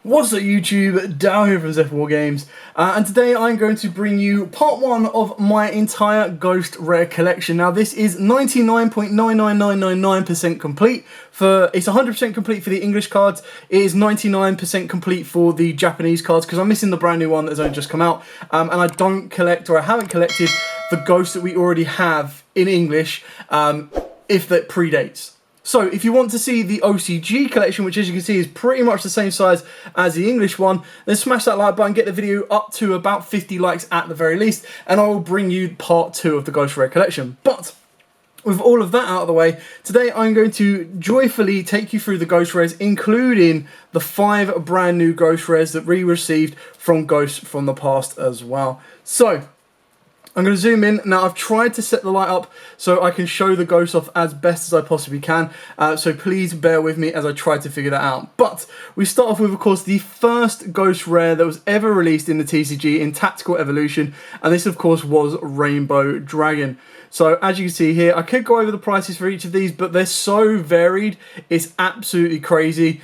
What's up YouTube, Dow here from Zephyr War Games, and today I'm going to bring you part 1 of my entire Ghost Rare collection. Now this is 99.99999% complete, it's 100% complete for the English cards, it is 99% complete for the Japanese cards, because I'm missing the brand new one that's only just come out, and I don't collect, or I haven't collected, the ghosts that we already have in English, if that predates. So, if you want to see the OCG collection, which as you can see is pretty much the same size as the English one, then smash that like button, get the video up to about 50 likes at the very least, and I will bring you part 2 of the Ghost Rare collection. But, with all of that out of the way, today I'm going to joyfully take you through the Ghost Rares, including the 5 brand new Ghost Rares that we received from Ghosts from the past as well. So, I'm going to zoom in. Now, I've tried to set the light up so I can show the ghosts off as best as I possibly can. So please bear with me as I try to figure that out. But we start off with, of course, the first Ghost Rare that was ever released in the TCG in Tactical Evolution. And this, of course, was Rainbow Dragon. So as you can see here, I could go over the prices for each of these, but they're so varied. It's absolutely crazy.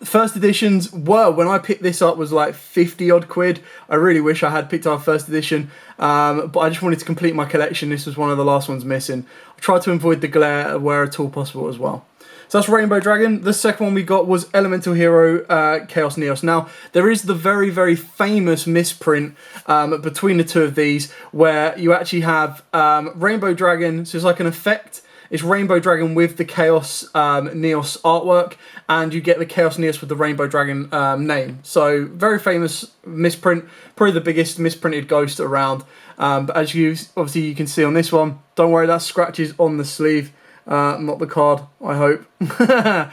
First editions were, when I picked this up, was like 50 odd quid. I really wish I had picked up first edition, but I just wanted to complete my collection. This was one of the last ones missing. I tried to avoid the glare where at all possible as well. So that's Rainbow Dragon. The second one we got was Elemental Hero Chaos Neos. Now, there is the very, very famous misprint between the two of these, where you actually have Rainbow Dragon, so it's like an effect. It's Rainbow Dragon with the Chaos Neos artwork, and you get the Chaos Neos with the Rainbow Dragon name. So, very famous misprint, probably the biggest misprinted ghost around. But as you can see on this one, don't worry, that scratches on the sleeve, not the card, I hope. But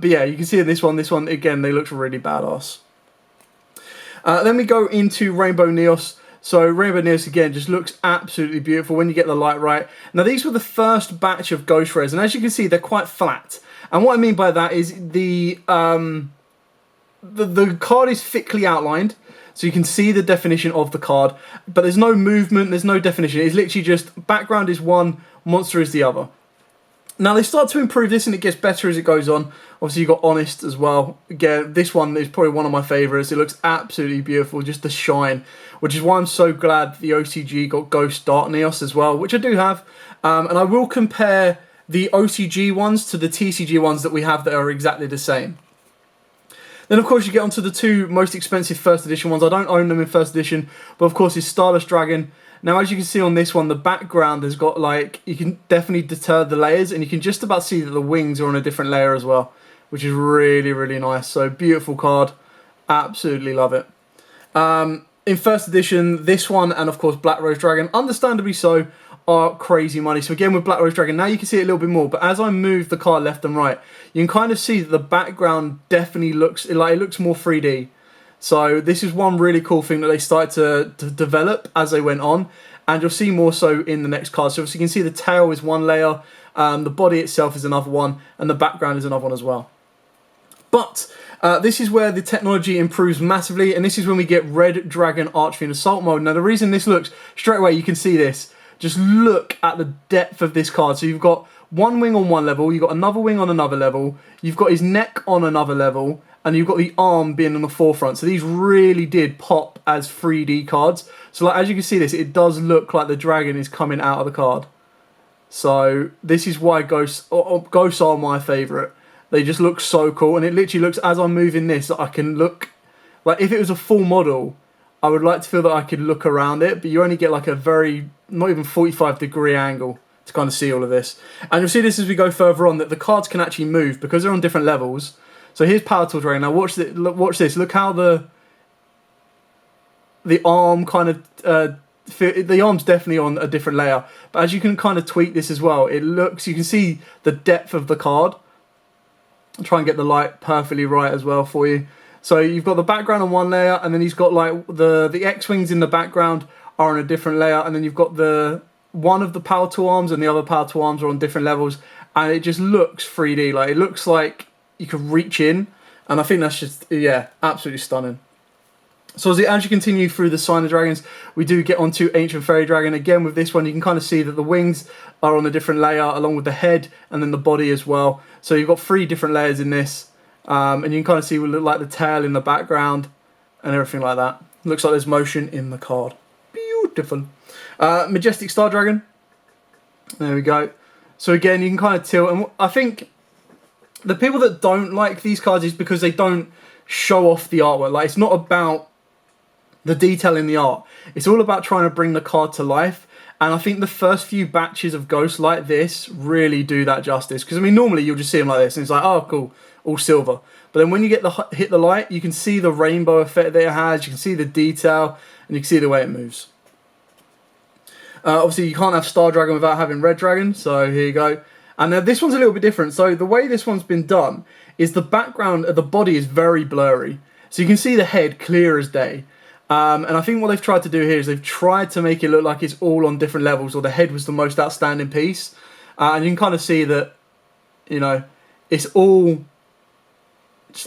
yeah, you can see in this one, again, they look really badass. Then we go into Rainbow Neos. So Rainbow Neos again just looks absolutely beautiful when you get the light right. Now these were the first batch of Ghost Rares, and as you can see, they're quite flat. And what I mean by that is the card is thickly outlined, so you can see the definition of the card, but there's no movement, there's no definition. It's literally just background is one, monster is the other. Now they start to improve this and it gets better as it goes on. Obviously you've got Honest as well. Again, this one is probably one of my favourites. It looks absolutely beautiful, just the shine. Which is why I'm so glad the OCG got Ghost Dark Neos as well, which I do have. And I will compare the OCG ones to the TCG ones that we have that are exactly the same. Then of course you get onto the 2 most expensive first edition ones. I don't own them in first edition, but of course it's Stardust Dragon. Now, as you can see on this one, the background has got, like, you can definitely deter the layers, and you can just about see that the wings are on a different layer as well, which is really, really nice. So, beautiful card. Absolutely love it. In first edition, this one and, of course, Black Rose Dragon, understandably so, are crazy money. So, again, with Black Rose Dragon, now you can see it a little bit more, but as I move the card left and right, you can kind of see that the background definitely looks, like, it looks more 3D. So this is one really cool thing that they started to develop as they went on, and you'll see more so in the next card. So obviously you can see the tail is one layer, the body itself is another one, and the background is another one as well. But this is where the technology improves massively, and this is when we get Red Dragon Archfiend Assault Mode. Now the reason this looks, straight away you can see this, just look at the depth of this card. So you've got one wing on one level, you've got another wing on another level, you've got his neck on another level, and you've got the arm being on the forefront. So these really did pop as 3D cards. So like, as you can see this, it does look like the dragon is coming out of the card. So this is why ghosts are my favourite. They just look so cool. And it literally looks, as I'm moving this, I can look, like if it was a full model, I would like to feel that I could look around it. But you only get like a very, not even 45-degree angle to kind of see all of this. And you'll see this as we go further on, that the cards can actually move because they're on different levels. So here's Power Tool Dragon. Now watch this. Look how the arm kind of the arm's definitely on a different layer. But as you can kind of tweak this as well, it looks, you can see the depth of the card. I'll try and get the light perfectly right as well for you. So you've got the background on one layer, and then he's got like the X-wings in the background are on a different layer, and then you've got one of the Power Tool arms and the other Power Tool arms are on different levels. and it just looks 3D. Like, it looks like you could reach in, and I think that's just, yeah, absolutely stunning. So as you continue through the Sign of Dragons, we do get onto Ancient Fairy Dragon. Again, with this one, you can kind of see that the wings are on a different layer, along with the head and then the body as well. So you've got 3 different layers in this, and you can kind of see what look like the tail in the background and everything like that. Looks like there's motion in the card. Beautiful. Majestic Star Dragon. There we go. So again, you can kind of tilt, and I think the people that don't like these cards is because they don't show off the artwork. Like, it's not about the detail in the art. It's all about trying to bring the card to life. And I think the first few batches of ghosts like this really do that justice. Because, I mean, normally you'll just see them like this and it's like, oh, cool, all silver. But then when you hit the light, you can see the rainbow effect that it has. You can see the detail and you can see the way it moves. Obviously, you can't have Star Dragon without having Red Dragon. So here you go. And this one's a little bit different. So the way this one's been done is the background of the body is very blurry. So you can see the head clear as day. And I think what they've tried to do here is they've tried to make it look like it's all on different levels, or the head was the most outstanding piece. And you can kind of see that, you know, it's all...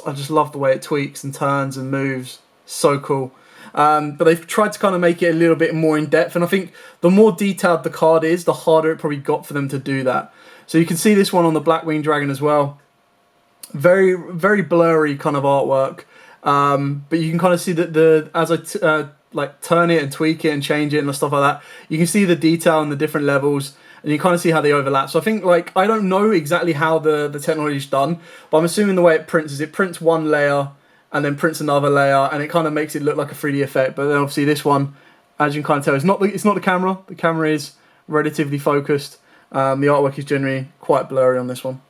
I just love the way it tweaks and turns and moves. So cool. But they've tried to kind of make it a little bit more in depth. And I think the more detailed the card is, the harder it probably got for them to do that. So you can see this one on the Blackwing Dragon as well. Very, very blurry kind of artwork. But you can kind of see that as I like turn it and tweak it and change it and stuff like that, you can see the detail and the different levels, and you kind of see how they overlap. So I think, like, I don't know exactly how the technology is done, but I'm assuming the way it prints is it prints one layer and then prints another layer, and it kind of makes it look like a 3D effect. But then obviously this one, as you can kind of tell, it's not the camera. The camera is relatively focused. The artwork is generally quite blurry on this one.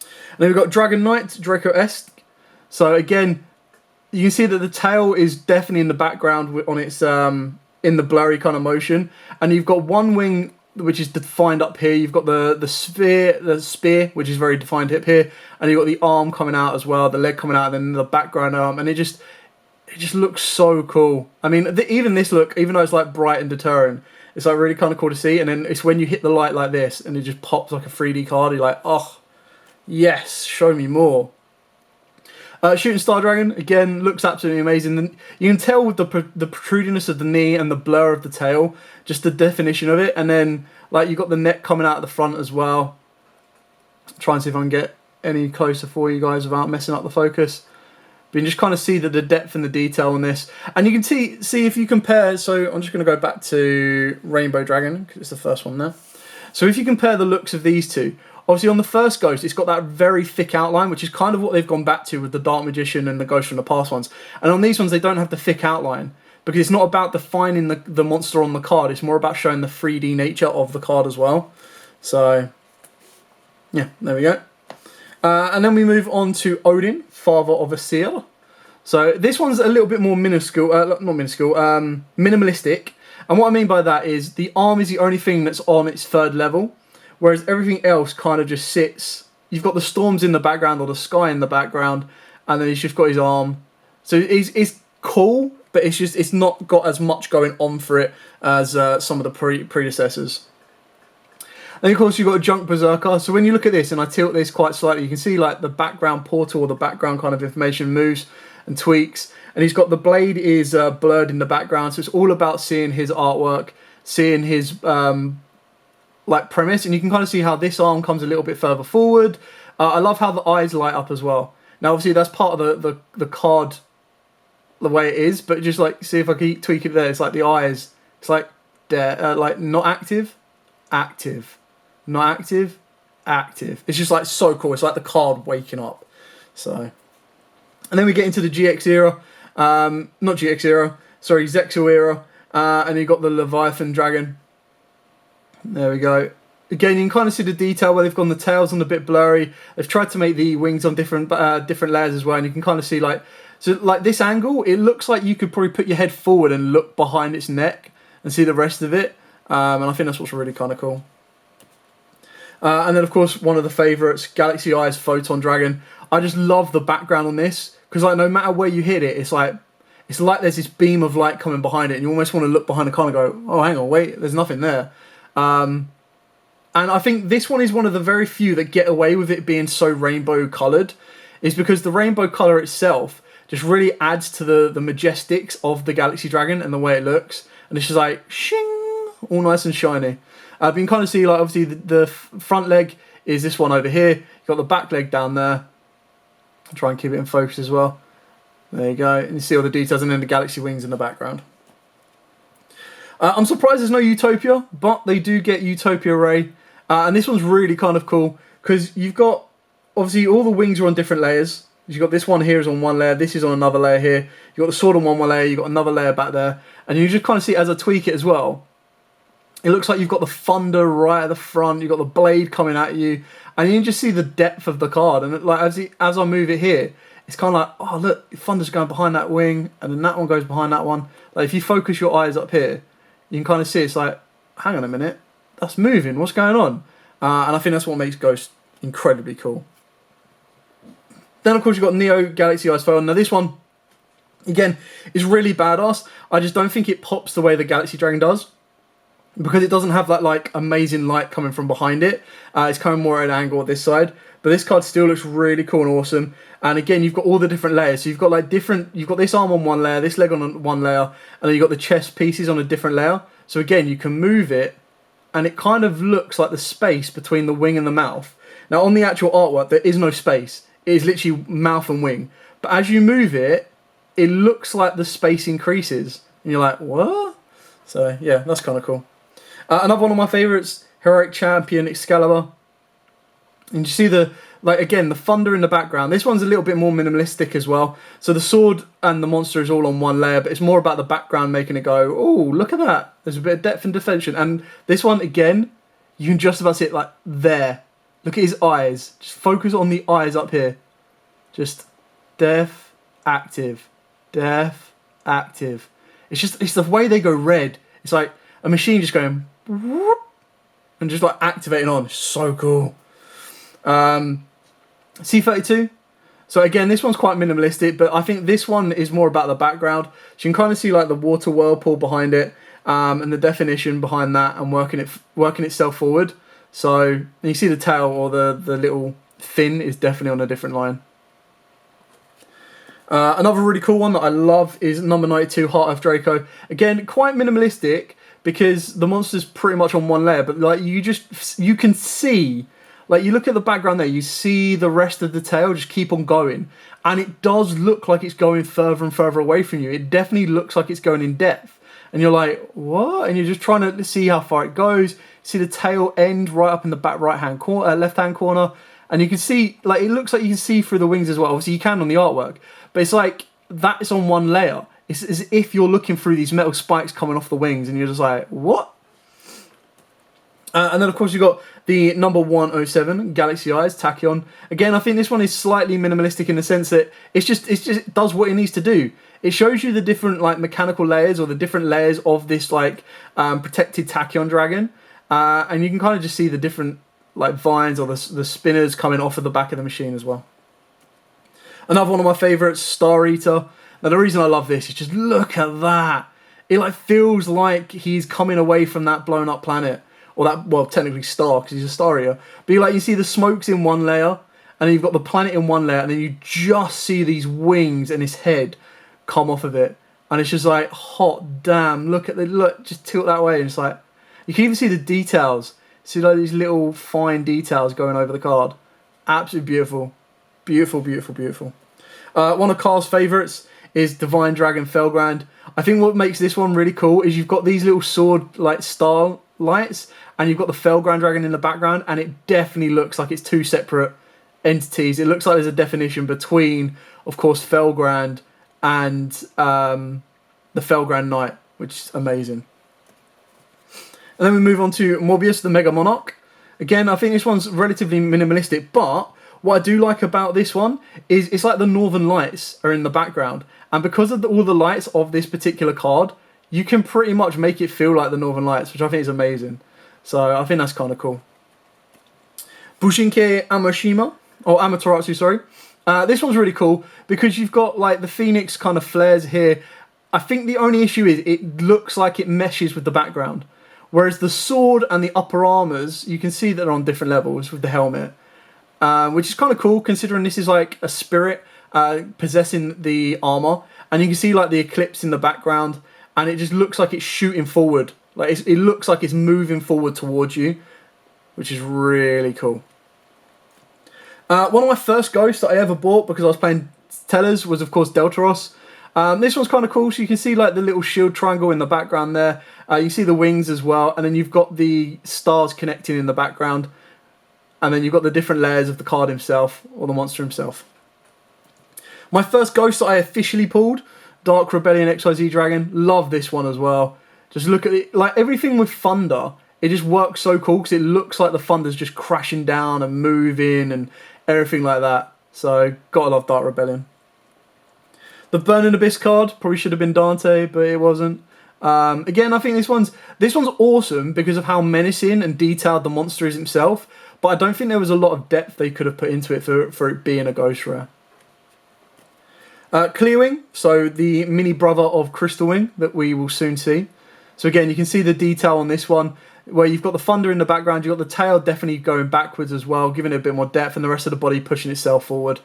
And then we've got Dragon Knight, Draco-esque. So again, you can see that the tail is definitely in the background on its in the blurry kind of motion, and you've got one wing which is defined up here. You've got the spear, which is very defined up here, and you've got the arm coming out as well, the leg coming out, and then the background arm, and it just looks so cool. I mean, even this look, even though it's like bright and deterrent, it's like really kind of cool to see. And then it's when you hit the light like this, and it just pops like a 3D card. You're like, oh, yes, show me more. Shooting Star Dragon, again, looks absolutely amazing. You can tell with the protrudiness of the knee and the blur of the tail, just the definition of it. And then, like, you've got the neck coming out at the front as well. Try and see if I can get any closer for you guys without messing up the focus. But you can just kind of see the depth and the detail on this. And you can see if you compare, so I'm just going to go back to Rainbow Dragon, because it's the first one there. So if you compare the looks of these two, obviously on the first Ghost, it's got that very thick outline, which is kind of what they've gone back to with the Dark Magician and the Ghost from the past ones. And on these ones, they don't have the thick outline, because it's not about defining the monster on the card, it's more about showing the 3D nature of the card as well. So, yeah, there we go. And then we move on to Odin, Father of a Seer. So this one's a little bit more minimalistic. And what I mean by that is the arm is the only thing that's on its third level, whereas everything else kind of just sits. You've got the storms in the background or the sky in the background, and then he's just got his arm. So it's cool, but it's not got as much going on for it as some of the predecessors. And of course you've got a Junk Berserker. So when you look at this, and I tilt this quite slightly, you can see like the background portal or the background kind of information moves and tweaks. And he's got the blade is blurred in the background, so it's all about seeing his artwork, seeing his like premise, and you can kind of see how this arm comes a little bit further forward. I love how the eyes light up as well. Now obviously that's part of the card, the way it is, but just like see if I can tweak it there. It's like the eyes, it's like there, like not active, active, not active, active. It's just like so cool. It's like the card waking up. So, and then we get into the GX era, not GX era, sorry, Zexo era, and you got the Leviathan Dragon. There we go. Again, you can kind of see the detail where they've gone. The tails on a bit blurry. They've tried to make the wings on different layers as well, and you can kind of see like this angle. It looks like you could probably put your head forward and look behind its neck and see the rest of it. And I think that's what's really kind of cool. And then of course one of the favourites, Galaxy Eyes Photon Dragon. I just love the background on this because like no matter where you hit it, it's like there's this beam of light coming behind it, and you almost want to look behind the card and go, oh hang on, wait, there's nothing there. And And I think this one is one of the very few that get away with it being so rainbow coloured, is because the rainbow colour itself just really adds to the majestics of the Galaxy Dragon and the way it looks. And it's just like, shing, all nice and shiny. You can kind of see, like, obviously the front leg is this one over here. You've got the back leg down there. I'll try and keep it in focus as well. There you go. And you see all the details, and then the Galaxy wings in the background. I'm surprised there's no Utopia, but they do get Utopia Ray. And this one's really kind of cool, because you've got, obviously, all the wings are on different layers. You've got this one here is on one layer, this is on another layer here. You've got the sword on one layer, you've got another layer back there. And you just kind of see, as I tweak it as well, it looks like you've got the thunder right at the front, you've got the blade coming at you, and you can just see the depth of the card. And like as I move it here, it's kind of like, oh look, thunder's going behind that wing, and then that one goes behind that one. Like if you focus your eyes up here, you can kind of see it's like, hang on a minute, that's moving, what's going on? And I think that's what makes Ghost incredibly cool. Then of course you've got Neo Galaxy Eyes Foil. Now this one, again, is really badass. I just don't think it pops the way the Galaxy Dragon does, because it doesn't have that like amazing light coming from behind it. It's coming more at an angle at this side. But this card still looks really cool and awesome. And again, you've got all the different layers. So you've got like you've got this arm on one layer, this leg on one layer, and then you've got the chest pieces on a different layer. So again, you can move it, and it kind of looks like the space between the wing and the mouth. Now on the actual artwork, there is no space. It is literally mouth and wing. But as you move it, it looks like the space increases. And you're like, what? So yeah, that's kind of cool. Another one of my favourites, Heroic Champion Excalibur. And you see the, like again, the thunder in the background. This one's a little bit more minimalistic as well. So the sword and the monster is all on one layer, but it's more about the background making it go, oh, look at that. There's a bit of depth and definition. And this one, again, you can just about see it like there. Look at his eyes. Just focus on the eyes up here. Just death, active, death, active. It's the way they go red. It's like a machine just going whoop, and just like activating on. It's so cool. C32. So again, this one's quite minimalistic, but I think this one is more about the background. So you can kind of see like the water whirlpool behind it, and the definition behind that, and working itself forward. So you see the tail, or the little fin is definitely on a different line. Another really cool one that I love is number 92, Heart of Draco. Again, quite minimalistic, because the monster's pretty much on one layer, but like you can see, like you look at the background there, you see the rest of the tail just keep on going, and it does look like it's going further and further away from you. It definitely looks like it's going in depth, and you're like, what? And you're just trying to see how far it goes. You see the tail end right up in the back left hand corner, and you can see, like, it looks like you can see through the wings as well. Obviously you can on the artwork, but it's like that is on one layer. It's as if you're looking through these metal spikes coming off the wings, and you're just like, what? And then of course you've got the number 107, Galaxy Eyes, Tachyon. Again, I think this one is slightly minimalistic in the sense that it does what it needs to do. It shows you the different like mechanical layers, or the different layers of this like protected Tachyon dragon, and you can kind of just see the different like vines, or the spinners coming off of the back of the machine as well. Another one of my favourites, Star Eater. Now the reason I love this is just look at that. It like feels like he's coming away from that blown up planet, or that, well, technically star, because he's a star eater. But you see the smokes in one layer, and then you've got the planet in one layer, and then you just see these wings and his head come off of it, and it's just like, hot damn, look, just tilt that way, and it's like, you can even see the details. See like these little fine details going over the card. Absolutely beautiful. Beautiful, beautiful, beautiful. One of Carl's favourites is Divine Dragon Felgrand. I think what makes this one really cool is you've got these little sword like star lights, and you've got the Felgrand Dragon in the background, and it definitely looks like it's two separate entities. It looks like there's a definition between, of course, Felgrand and the Felgrand Knight, which is amazing. And then we move on to Morbius, the Mega Monarch. Again, I think this one's relatively minimalistic, but what I do like about this one is it's like the Northern Lights are in the background, and because of all the lights of this particular card, you can pretty much make it feel like the Northern Lights, which I think is amazing. So I think that's kind of cool. Bushinke Amashima, or Amaterasu, sorry. This one's really cool because you've got like the Phoenix kind of flares here. I think the only issue is it looks like it meshes with the background, Whereas the sword and the upper armors, you can see that they're on different levels with the helmet, which is kind of cool considering this is like a spirit possessing the armor, and you can see like the eclipse in the background, and it just looks like it's shooting forward. Like it looks like it's moving forward towards you, which is really cool. One of my first ghosts that I ever bought because I was playing Tellers was, of course, Deltaros. This one's kind of cool, so you can see like the little shield triangle in the background there. You see the wings as well, and then you've got the stars connecting in the background. And then you've got the different layers of the card himself, or the monster himself. My first ghost that I officially pulled, Dark Rebellion XYZ Dragon. Love this one as well. Just look at it, like everything with thunder, it just works so cool because it looks like the thunder's just crashing down and moving and everything like that. So, gotta love Dark Rebellion. The Burning Abyss card probably should have been Dante, but it wasn't. Again, I think this one's awesome because of how menacing and detailed the monster is himself, but I don't think there was a lot of depth they could have put into it for it being a ghost rare. Clearwing, so the mini brother of Crystal Wing that we will soon see. So again, you can see the detail on this one, where you've got the thunder in the background, you've got the tail definitely going backwards as well, giving it a bit more depth, and the rest of the body pushing itself forward.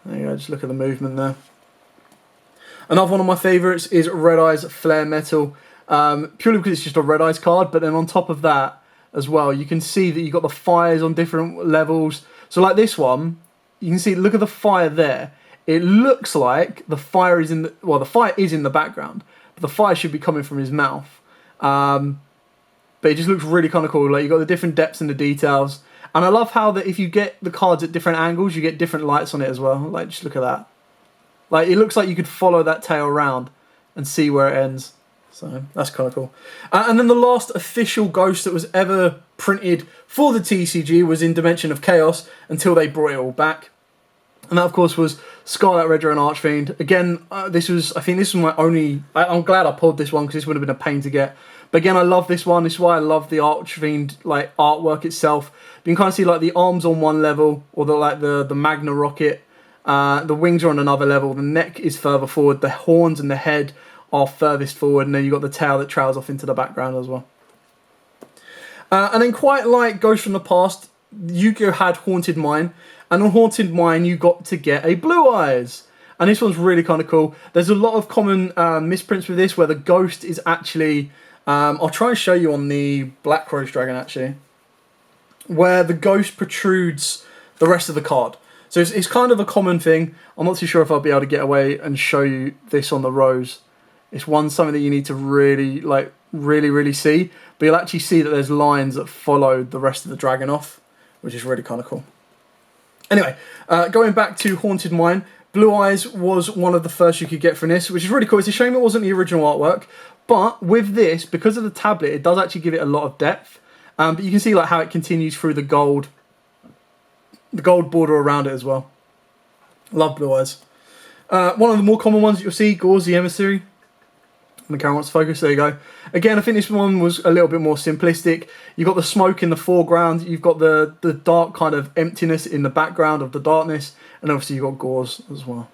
There you go, just look at the movement there. Another one of my favourites is Red Eyes Flare Metal, purely because it's just a Red Eyes card, but then on top of that as well, you can see that you've got the fires on different levels. So like this one, you can see, look at the fire there. It looks like the fire is in the, well, the fire is in the background, but the fire should be coming from his mouth. But it just looks really kind of cool. Like, you've got the different depths and the details. And I love how that if you get the cards at different angles, you get different lights on it as well. Like, just look at that. Like, it looks like you could follow that tail around and see where it ends. So, that's kind of cool. And then the last official ghost that was ever printed for the TCG was in Dimension of Chaos until they brought it all back. And that, of course, was Scarlet Redra and Archfiend. Again, I think this was my only... I'm glad I pulled this one because this would have been a pain to get. But again, I love this one. This is why I love the Archfiend like artwork itself. You can kind of see like the arms on one level, or the Magna rocket. The wings are on another level. The neck is further forward. The horns and the head are furthest forward, and then you've got the tail that trails off into the background as well. And then, quite like Ghosts from the Past, Yu-Gi-Oh had Haunted Mine, and on Haunted Mine you got to get a Blue Eyes. And this one's really kind of cool. There's a lot of common misprints with this, where the ghost is actually... I'll try and show you on the Black Rose Dragon, actually, where the ghost protrudes the rest of the card. So it's kind of a common thing. I'm not too sure if I'll be able to get away and show you this on the Rose. It's something that you need to really see. But you'll actually see that there's lines that follow the rest of the dragon off, which is really kind of cool. Anyway, going back to Haunted Mine, Blue Eyes was one of the first you could get from this, which is really cool. It's a shame it wasn't the original artwork. But with this, because of the tablet, it does actually give it a lot of depth. But you can see like how it continues through the gold border around it as well. Love Blue Eyes. One of the more common ones that you'll see, Gauze the Emissary. The camera wants to focus, there you go. Again, I think this one was a little bit more simplistic. You've got the smoke in the foreground, you've got the dark kind of emptiness in the background of the darkness, and obviously you've got Gauze as well.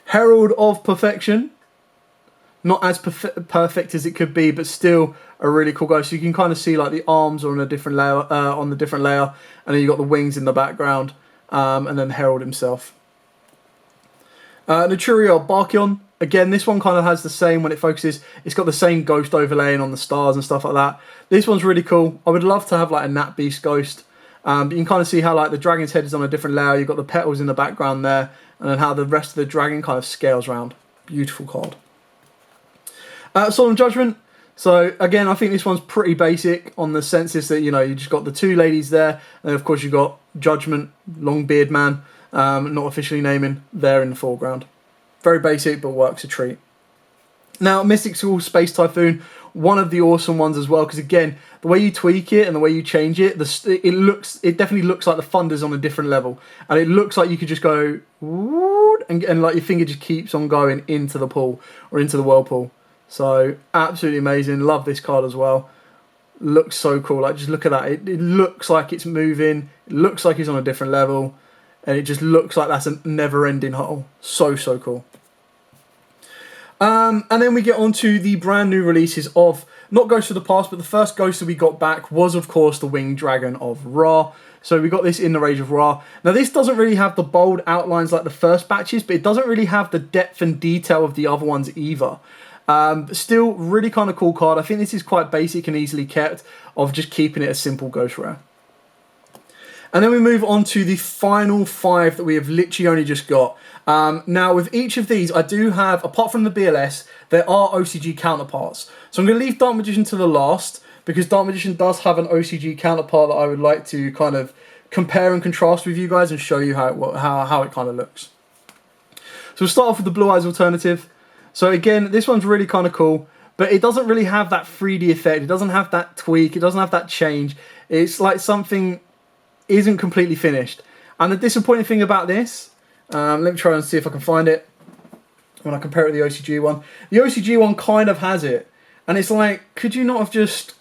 Herald of Perfection. Not as perfect as it could be, but still a really cool guy. So you can kind of see like the arms are on a different layer, and then you've got the wings in the background, and then Herald himself. Naturio Barkion. Again, this one kind of has the same when it focuses. It's got the same ghost overlaying on the stars and stuff like that. This one's really cool. I would love to have like a Nat Beast ghost. But you can kind of see how like the dragon's head is on a different layer. You've got the petals in the background there, and then how the rest of the dragon kind of scales around. Beautiful card. Solemn Judgment. So again, I think this one's pretty basic on the senses that, you know, you just got the two ladies there, and then of course you've got Judgment, Longbeard Man, not officially naming, there in the foreground. Very basic, but works a treat. Now, Mystic School Space Typhoon, one of the awesome ones as well, because again, the way you tweak it and the way you change it, it definitely looks like the thunder's on a different level, and it looks like you could just go and like your finger just keeps on going into the pool or into the whirlpool. So, absolutely amazing. Love this card as well. Looks so cool. Like, just look at that. It looks like it's moving. It looks like it's on a different level. And it just looks like that's a never-ending hole. So, so cool. And then we get on to the brand new releases of not Ghost of the Past, but the first Ghost that we got back was, of course, the Winged Dragon of Ra. So we got this in the Rage of Ra. Now, this doesn't really have the bold outlines like the first batches, but it doesn't really have the depth and detail of the other ones either. But still, really kind of cool card. I think this is quite basic and easily kept, of just keeping it a simple Ghost Rare. And then we move on to the final 5 that we have literally only just got. Now, with each of these, I do have, apart from the BLS, there are OCG counterparts. So I'm going to leave Dark Magician to the last, because Dark Magician does have an OCG counterpart that I would like to kind of compare and contrast with you guys and show you how it kind of looks. So we'll start off with the Blue Eyes alternative. So again, this one's really kind of cool, but it doesn't really have that 3D effect. It doesn't have that tweak. It doesn't have that change. It's like something isn't completely finished. And the disappointing thing about this, let me try and see if I can find it when I compare it to the OCG one. The OCG one kind of has it. And it's like, could you not have just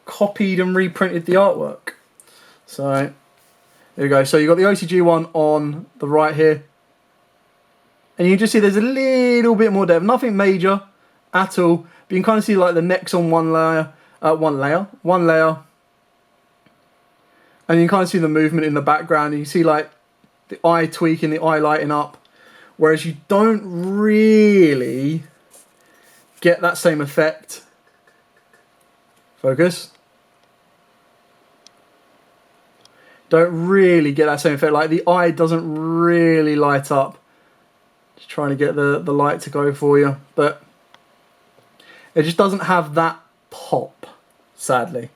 copied and reprinted the artwork? So, there we go. So you've got the OCG one on the right here. And you can just see there's a little bit more depth. Nothing major at all. But you can kind of see like the necks on one layer. And you can kind of see the movement in the background. And you see like the eye tweaking, the eye lighting up. Whereas you don't really get that same effect. Focus. Don't really get that same effect. Like the eye doesn't really light up. Just trying to get the light to go for you. But it just doesn't have that pop, sadly.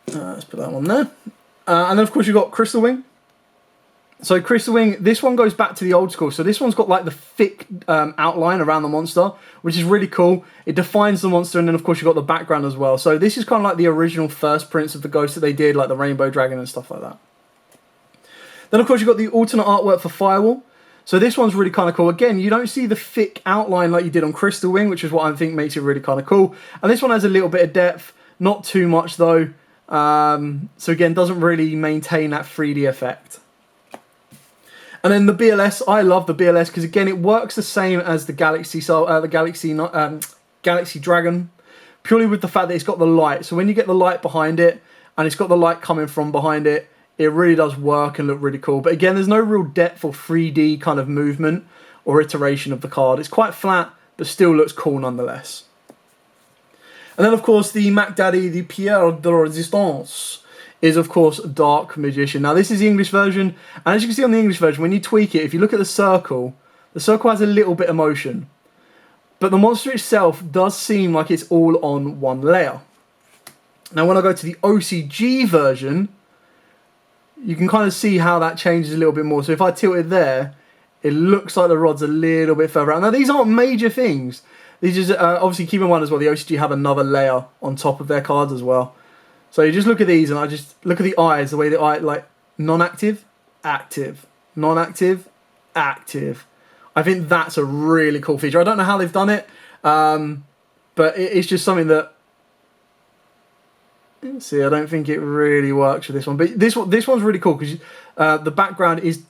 Let's put that one there. And then of course you've got Crystal Wing. So Crystal Wing, this one goes back to the old school. So this one's got like the thick outline around the monster, which is really cool. It defines the monster, and then of course you've got the background as well. So this is kind of like the original first prints of the Ghost that they did, like the Rainbow Dragon and stuff like that. Then of course you've got the alternate artwork for Firewall. So this one's really kind of cool. Again, you don't see the thick outline like you did on Crystal Wing, which is what I think makes it really kind of cool. And this one has a little bit of depth, not too much though. So again, doesn't really maintain that 3D effect. And then the BLS, I love the BLS because again, it works the same as the Galaxy Dragon, purely with the fact that it's got the light. So when you get the light behind it, and it's got the light coming from behind it, it really does work and look really cool. But again, there's no real depth or 3D kind of movement or iteration of the card. It's quite flat, but still looks cool nonetheless. And then of course the Mac Daddy, the Pierre de Resistance, is of course Dark Magician. Now this is the English version, and as you can see on the English version, when you tweak it, if you look at the circle has a little bit of motion. But the monster itself does seem like it's all on one layer. Now when I go to the OCG version, you can kind of see how that changes a little bit more. So if I tilt it there, it looks like the rod's a little bit further out. Now these aren't major things. These just obviously keep in mind as well, the OCG have another layer on top of their cards as well. So you just look at these, and I just look at the eyes, the way the eye, like non-active, active, non-active, active. I think that's a really cool feature. I don't know how they've done it, but it's just something that, see, I don't think it really works for this one. But this one's really cool because the background is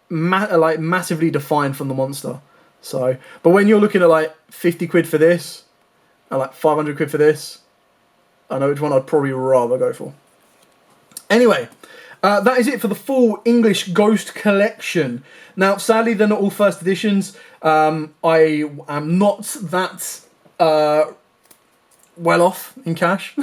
massively defined from the monster. So, but when you're looking at like 50 quid for this, and like 500 quid for this, I know which one I'd probably rather go for. Anyway, that is it for the full English Ghost collection. Now, sadly, they're not all first editions. I am not that well off in cash.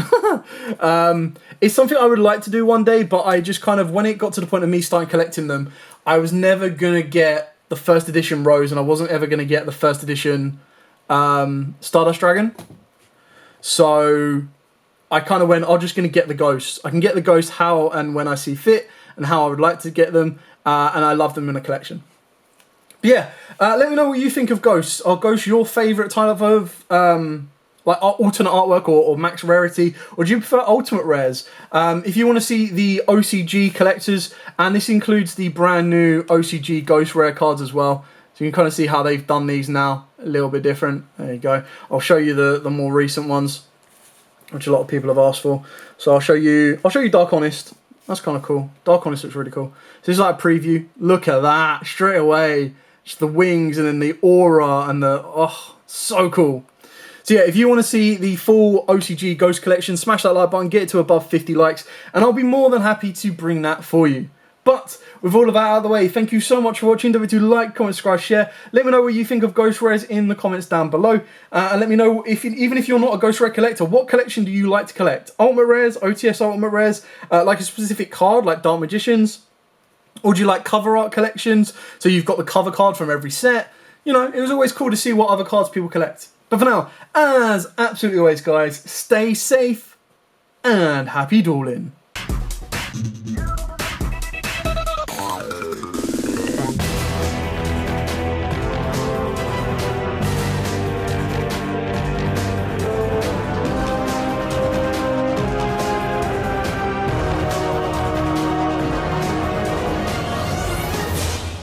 It's something I would like to do one day, but I just kind of, when it got to the point of me starting collecting them, I was never going to get the first edition Rose, and I wasn't ever going to get the first edition Stardust Dragon. So I kind of went, I'm just going to get the Ghosts. I can get the Ghosts how and when I see fit, and how I would like to get them, and I love them in a collection. But yeah, let me know what you think of Ghosts. Are Ghosts your favourite type of like alternate artwork or max rarity, or do you prefer ultimate rares? If you want to see the OCG collectors, and this includes the brand new OCG Ghost Rare cards as well, so you can kind of see how they've done these now a little bit different. There you go. I'll show you the more recent ones, which a lot of people have asked for. So I'll show you Dark Honest. That's kind of cool. Dark Honest looks really cool. So this is like a preview. Look at that straight away. Just the wings and then the aura and the, oh, so cool. So yeah, if you want to see the full OCG Ghost collection, smash that like button, get it to above 50 likes, and I'll be more than happy to bring that for you. But with all of that out of the way, thank you so much for watching. Don't forget to like, comment, subscribe, share. Let me know what you think of Ghost Rares in the comments down below. And let me know, even if you're not a Ghost Rare collector, what collection do you like to collect? Ultimate Rares, OTS Ultimate Rares, like a specific card like Dark Magicians? Or do you like cover art collections? So you've got the cover card from every set. You know, it was always cool to see what other cards people collect. But for now, as absolutely always, guys, stay safe and happy dueling.